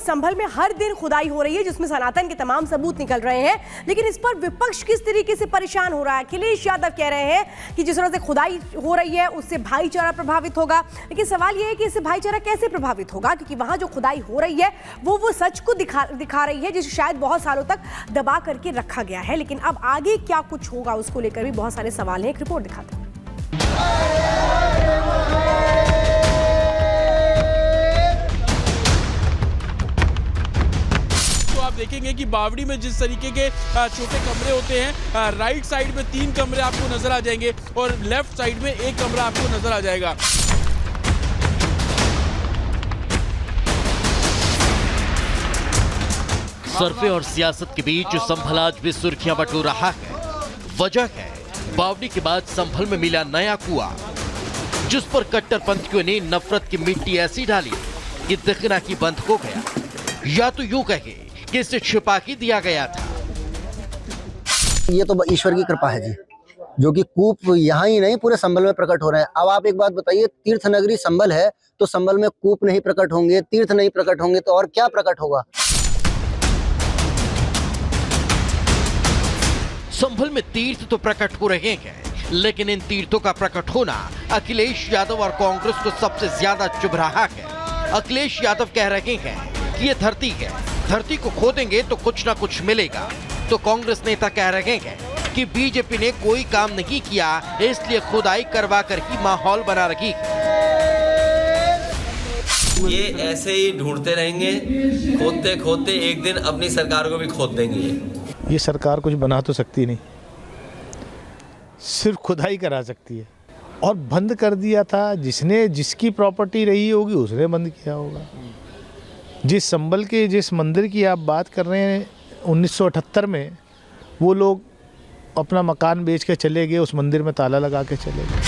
संभल में हर दिन खुदाई हो रही है जिसमें सनातन के तमाम सबूत निकल रहे हैं, लेकिन इस पर विपक्ष किस तरीके से परेशान हो रहा है। अखिलेश यादव कह रहे हैं कि जिस तरह से खुदाई हो रही है उससे भाईचारा प्रभावित होगा, लेकिन सवाल यह है कि इससे भाईचारा कैसे प्रभावित होगा, क्योंकि वहां जो खुदाई हो रही है वो सच को दिखा रही है जिसे शायद बहुत सालों तक दबा करके रखा गया है। लेकिन अब आगे क्या कुछ होगा उसको लेकर भी बहुत सारे सवाल हैं। एक रिपोर्ट दिखाते हैं। देखेंगे कि बावड़ी में जिस तरीके के छोटे कमरे होते हैं, राइट साइड में 3 कमरे आपको नजर आ जाएंगे और लेफ्ट साइड में 1 कमरा आपको नजर आ जाएगा। सरफे और सियासत के बीच संभल आज भी सुर्खियां बटोर रहा है। वजह है बावड़ी के बाद संभल में मिला नया कुआं, जिस पर कट्टरपंथियों ने नफरत की मिट्टी ऐसी डाली कि दिखना की बंद हो गया, या तो यूं कहे कि इसे छिपा के दिया गया था। ये तो ईश्वर की कृपा है जी, जो कि कूप यहाँ ही नहीं पूरे संभल में प्रकट हो रहे हैं। अब आप एक बात बताइए, तीर्थ नगरी संभल है तो संभल में कूप नहीं प्रकट होंगे, तीर्थ नहीं प्रकट होंगे तो और क्या प्रकट होगा। संभल में तीर्थ तो प्रकट हो रहे हैं, लेकिन इन तीर्थों का प्रकट होना अखिलेश यादव और कांग्रेस को सबसे ज्यादा चुभ रहा है। अखिलेश यादव कह रहे हैं कि ये धरती है, धरती को खोदेंगे तो कुछ ना कुछ मिलेगा, तो कांग्रेस नेता कह रहे हैं कि बीजेपी ने कोई काम नहीं किया, इसलिए खुदाई करवा कर ही माहौल बना रखी। ये ऐसे ही ढूंढते रहेंगे, खोदते खोदते एक दिन अपनी सरकार को भी खोद देंगे। ये सरकार कुछ बना तो सकती नहीं, सिर्फ खुदाई करा सकती है। और बंद कर दिया था जिसने, जिसकी प्रॉपर्टी रही होगी उसने बंद किया होगा। जिस संभल के जिस मंदिर की आप बात कर रहे हैं 1978 में, वो लोग अपना मकान बेच के चले गए, उस मंदिर में ताला लगा के चले गए।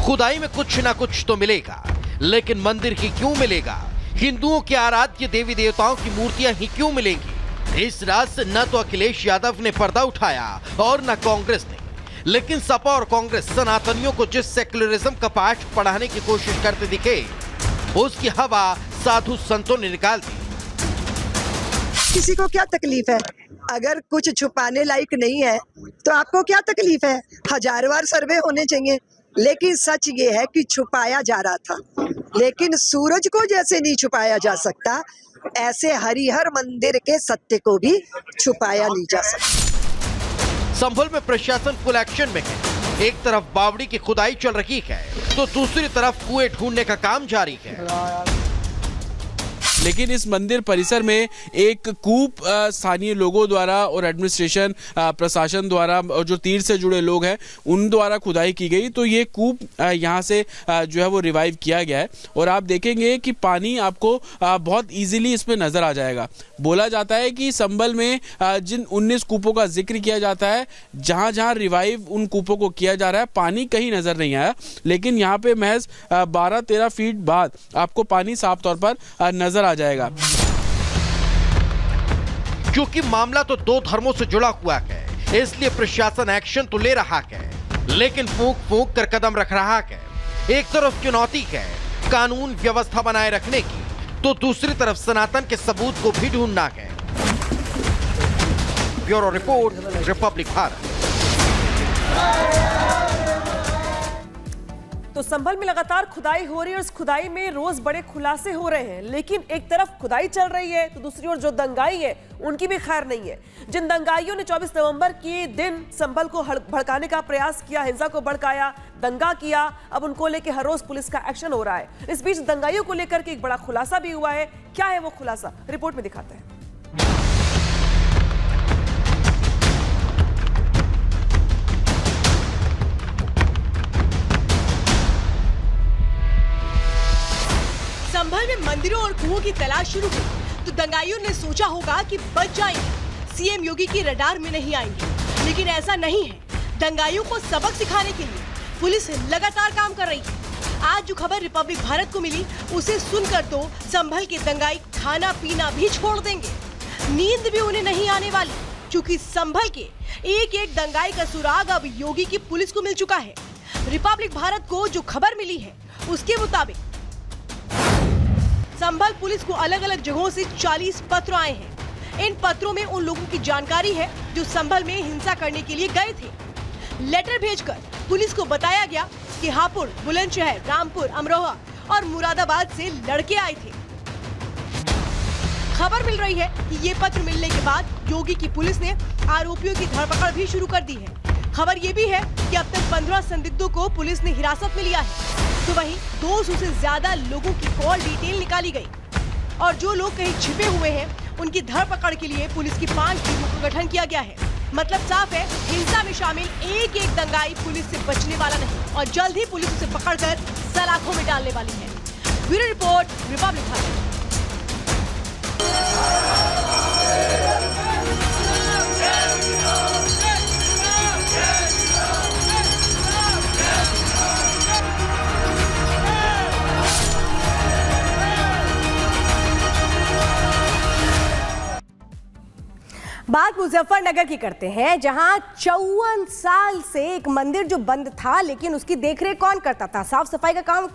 खुदाई में कुछ ना कुछ तो मिलेगा, लेकिन मंदिर ही क्यों मिलेगा? हिंदुओं के आराध्य देवी देवताओं की मूर्तियां ही क्यों मिलेंगी? इस रात से न तो अखिलेश यादव ने पर्दा उठाया और न कांग्रेस ने, लेकिन सपा और कांग्रेस सनातनियों को जिस सेक्युलरिज्म का पाठ पढ़ाने की कोशिश करते दिखे, उसकी हवा साधु संतों ने निकाल दी। किसी को क्या तकलीफ है? अगर कुछ छुपाने लायक नहीं है तो आपको क्या तकलीफ है? हजारों बार सर्वे होने चाहिए, लेकिन सच ये है कि छुपाया जा रहा था, लेकिन सूरज को जैसे नहीं छुपाया जा सकता, ऐसे हरिहर मंदिर के सत्य को भी छुपाया नहीं जा सकता। संभल में प्रशासन फुल एक्शन में है। एक तरफ बावड़ी की खुदाई चल रही है तो दूसरी तरफ कुएं ढूंढने का काम जारी है। लेकिन इस मंदिर परिसर में एक कूप स्थानीय लोगों द्वारा और एडमिनिस्ट्रेशन प्रशासन द्वारा और जो तीर्थ से जुड़े लोग हैं उन द्वारा खुदाई की गई, तो ये कूप यहाँ से जो है वो रिवाइव किया गया है। और आप देखेंगे कि पानी आपको बहुत इजीली इसमें नजर आ जाएगा। बोला जाता है कि संभल में जिन 19 कूपों का जिक्र किया जाता है, जहाँ जहाँ रिवाइव उन कूपों को किया जा रहा है, पानी कहीं नजर नहीं आया, लेकिन यहाँ पे महज 12-13 फीट बाद आपको पानी साफ तौर पर नजर आ जाएगा। क्योंकि मामला तो 2 धर्मों से जुड़ा हुआ है, इसलिए प्रशासन एक्शन तो ले रहा है, लेकिन फूंक फूंक कर कदम रख रहा है। एक तरफ चुनौती है कानून व्यवस्था बनाए रखने की, तो दूसरी तरफ सनातन के सबूत को भी ढूंढना है। Bureau report, Republic Bharat. तो संभल में लगातार खुदाई हो रही है और उस खुदाई में रोज बड़े खुलासे हो रहे हैं, लेकिन एक तरफ खुदाई चल रही है तो दूसरी ओर जो दंगाई है उनकी भी खैर नहीं है। जिन दंगाइयों ने 24 नवंबर के दिन संभल को भड़काने का प्रयास किया, हिंसा को भड़काया, दंगा किया, अब उनको लेकर हर रोज पुलिस का एक्शन हो रहा है। इस बीच दंगाइयों को लेकर के एक बड़ा खुलासा भी हुआ है। क्या है वो खुलासा, रिपोर्ट में दिखाते हैं। संभल में मंदिरों और कुओं की तलाश शुरू हुई तो दंगाइयों ने सोचा होगा कि बच जाएंगे, सीएम योगी की रडार में नहीं आएंगे, लेकिन ऐसा नहीं है। दंगाइयों को सबक सिखाने के लिए पुलिस लगातार काम कर रही है। आज जो खबर रिपब्लिक भारत को मिली उसे सुनकर तो संभल के दंगाई खाना पीना भी छोड़ देंगे, नींद भी उन्हें नहीं आने वाली, क्योंकि संभल के एक एक दंगाई का सुराग अब योगी की पुलिस को मिल चुका है। रिपब्लिक भारत को जो खबर मिली है उसके मुताबिक संभल पुलिस को अलग अलग जगहों से 40 पत्र आए हैं। इन पत्रों में उन लोगों की जानकारी है जो संभल में हिंसा करने के लिए गए थे। लेटर भेजकर पुलिस को बताया गया कि हापुड़, बुलंदशहर, रामपुर, अमरोहा और मुरादाबाद से लड़के आए थे। खबर मिल रही है कि ये पत्र मिलने के बाद योगी की पुलिस ने आरोपियों की धरपकड़ भी शुरू कर दी है। खबर ये भी है कि अब तक 15 संदिग्धों को पुलिस ने हिरासत में लिया है। तो वहीं 200 से ज्यादा लोगों की कॉल डिटेल निकाली गई और जो लोग कहीं छिपे हुए हैं उनकी धरपकड़ के लिए पुलिस की 5 टीमों का गठन किया गया है। मतलब साफ है, हिंसा में शामिल एक एक दंगाई पुलिस से बचने वाला नहीं और जल्द ही पुलिस उसे पकड़कर सलाखों में डालने वाली है। Bureau report, Republic Bharat. बात मुजफ्फरनगर की करते हैं, जहां 54 साल से एक मंदिर जो बंद था, लेकिन उसकी देखरेख कौन करता था? साफ सफाई का काम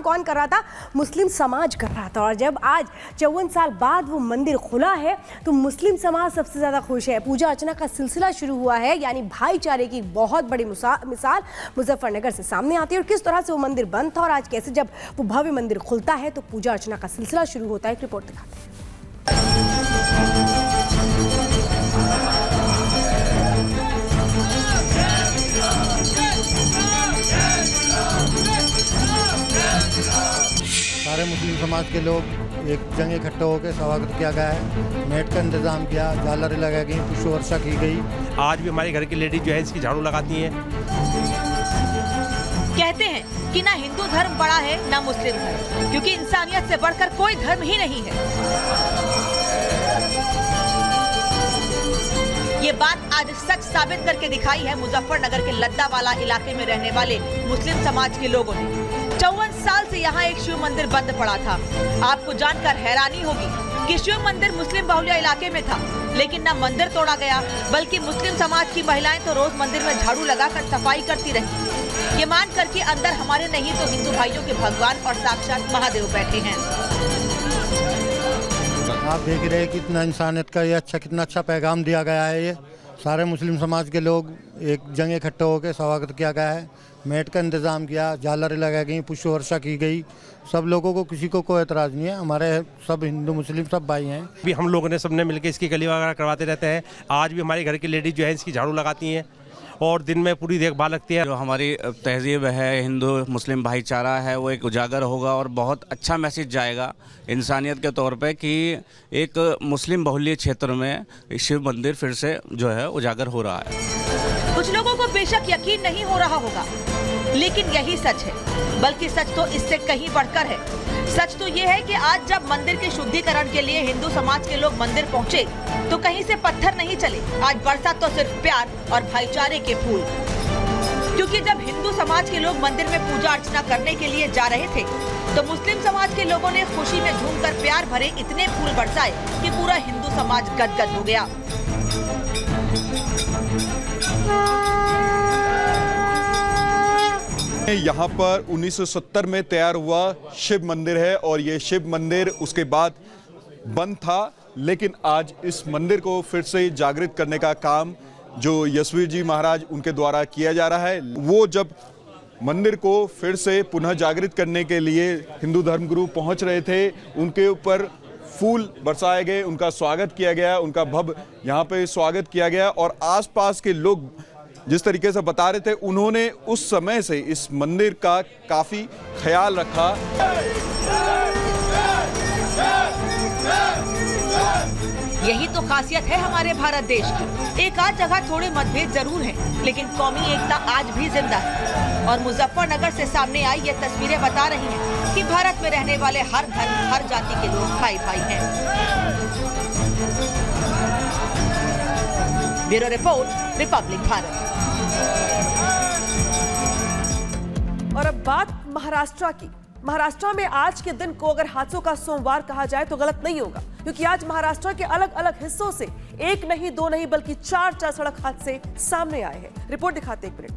कौन कर रहा था? मुस्लिम समाज कर रहा था। और जब आज 54 साल बाद वो मंदिर खुला है तो मुस्लिम समाज सबसे ज़्यादा खुश है। पूजा अर्चना का सिलसिला शुरू हुआ है, यानी भाईचारे की बहुत बड़ी मिसाल मुजफ्फरनगर से सामने आती है। और किस तरह से वो मंदिर बंद था और आज कैसे जब वो भव्य मंदिर खुलता है तो पूजा अर्चना का सिलसिला शुरू होता है। एक रिपोर्ट दिखाते हैं। सारे मुस्लिम समाज के लोग एक जगह इकट्ठे होकर स्वागत किया गया है। मेट का इंतजाम किया, झालरें लगाई गई, पुष्प वर्षा की गई। आज भी हमारे घर की लेडीज जो है इसकी झाड़ू लगाती हैं। कहते हैं कि ना हिंदू धर्म बड़ा है ना मुस्लिम धर्म, क्योंकि इंसानियत से बढ़कर कोई धर्म ही नहीं है। ये बात आज सच साबित करके दिखाई है मुजफ्फरनगर के लद्दावाला इलाके में रहने वाले मुस्लिम समाज के लोगों ने। 54 साल से यहाँ एक शिव मंदिर बंद पड़ा था। आपको जानकर हैरानी होगी कि शिव मंदिर मुस्लिम बहुल्य इलाके में था, लेकिन न मंदिर तोड़ा गया बल्कि मुस्लिम समाज की महिलाएं तो रोज मंदिर में झाड़ू लगाकर सफाई करती रही, ये मान कर कि अंदर हमारे नहीं तो हिंदू भाइयों के भगवान और साक्षात महादेव बैठे हैं। आप देख रहे हैं कितना इंसानियत का ये कितना अच्छा पैगाम दिया गया है। ये सारे मुस्लिम समाज के लोग एक जगह इकट्ठे होकर स्वागत किया गया है। मेट का इंतज़ाम किया, झालरें लगाई गई, पुष्प वर्षा की गई। सब लोगों को, किसी को कोई एतराज़ नहीं है। हमारे सब हिंदू मुस्लिम सब भाई हैं। भी हम लोगों ने सबने मिलकर इसकी गली वगैरह करवाते रहते हैं। आज भी हमारी घर की लेडीज जो है इसकी झाड़ू लगाती हैं और दिन में पूरी देखभाल रखती है। जो हमारी तहजीब है, हिंदू मुस्लिम भाईचारा है, वो एक उजागर होगा और बहुत अच्छा मैसेज जाएगा इंसानियत के तौर पे कि एक मुस्लिम बहुल्य क्षेत्र में शिव मंदिर फिर से जो है उजागर हो रहा है। कुछ लोगों को बेशक यकीन नहीं हो रहा होगा, लेकिन यही सच है। बल्कि सच तो इससे कहीं बढ़कर है। सच तो ये है कि आज जब मंदिर के शुद्धिकरण के लिए हिंदू समाज के लोग मंदिर पहुंचे तो कहीं से पत्थर नहीं चले। आज बरसा तो सिर्फ प्यार और भाईचारे के फूल, क्योंकि जब हिंदू समाज के लोग मंदिर में पूजा अर्चना करने के लिए जा रहे थे तो मुस्लिम समाज के लोगों ने खुशी में झूमकर प्यार भरे इतने फूल बरसाए कि पूरा हिंदू समाज गदगद हो गया। यहाँ पर 1970 में तैयार हुआ शिव मंदिर है और ये शिव मंदिर उसके बाद बंद था, लेकिन आज इस मंदिर को फिर से जागृत करने का काम जो यशवीर जी महाराज उनके द्वारा किया जा रहा है। वो जब मंदिर को फिर से पुनः जागृत करने के लिए हिंदू धर्मगुरु पहुंच रहे थे, उनके ऊपर फूल बरसाए गए, उनका स्वागत किया गया, उनका भव्य यहाँ पे स्वागत किया गया। और आसपास के लोग जिस तरीके से बता रहे थे, उन्होंने उस समय से इस मंदिर का काफी ख्याल रखा। यही तो खासियत है हमारे भारत देश की। एक आध जगह थोड़े मतभेद जरूर हैं, लेकिन कौमी एकता आज भी जिंदा है। और मुजफ्फरनगर से सामने आई ये तस्वीरें बता रही हैं कि भारत में रहने वाले हर धर्म, हर जाति के लोग भाई भाई हैं। Bureau report, Republic Bharat. और अब बात महाराष्ट्र की। महाराष्ट्र में आज के दिन को अगर हादसों का सोमवार कहा जाए तो गलत नहीं होगा, क्योंकि आज महाराष्ट्र के अलग अलग हिस्सों से एक नहीं, दो नहीं, बल्कि चार सड़क हादसे सामने आए हैं। रिपोर्ट दिखाते एक मिनट।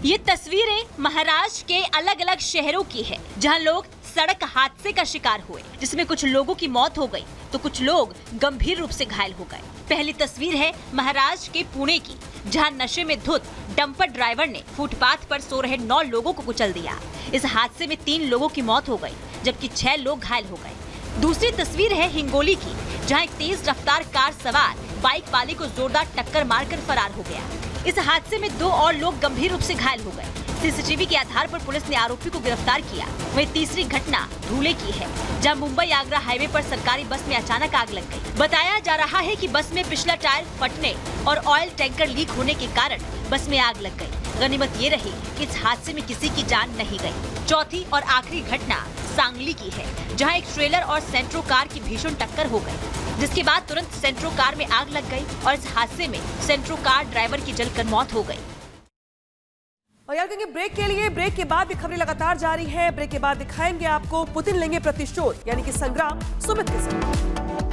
ये तस्वीरें महाराष्ट्र के अलग अलग शहरों की है, जहां लोग सड़क हादसे का शिकार हुए, जिसमें कुछ लोगों की मौत हो गई तो कुछ लोग गंभीर रूप से घायल हो गए। पहली तस्वीर है महाराष्ट्र के पुणे की, जहां नशे में धुत डंपर ड्राइवर ने फुटपाथ पर सो रहे 9 लोगों को कुचल दिया। इस हादसे में 3 लोगों की मौत हो गई, जबकि 6 लोग घायल हो गए। दूसरी तस्वीर है हिंगोली की, जहां एक तेज रफ्तार कार सवार बाइक वाले को जोरदार टक्कर मारकर फरार हो गया। इस हादसे में 2 और लोग गंभीर रूप से घायल हो गए। सीसीटीवी के आधार पर पुलिस ने आरोपी को गिरफ्तार किया। वहीं तीसरी घटना धूले की है, जहां मुंबई आगरा हाईवे पर सरकारी बस में अचानक आग लग गई। बताया जा रहा है कि बस में पिछला टायर फटने और ऑयल टैंकर लीक होने के कारण बस में आग लग गई। गनीमत ये रही कि इस हादसे में किसी की जान नहीं गई। चौथी और आखिरी घटना सांगली की है, जहां एक ट्रेलर और सेंट्रो कार की भीषण टक्कर हो गई, जिसके बाद तुरंत सेंट्रो कार में आग लग गई और इस हादसे में सेंट्रो कार ड्राइवर की जलकर मौत हो गई। और यार कहेंगे ब्रेक के लिए, ब्रेक के बाद भी खबरें लगातार जारी हैं। ब्रेक के बाद दिखाएंगे आपको पुतिन लेंगे प्रतिशोध, यानी कि संग्राम सुमित के साथ।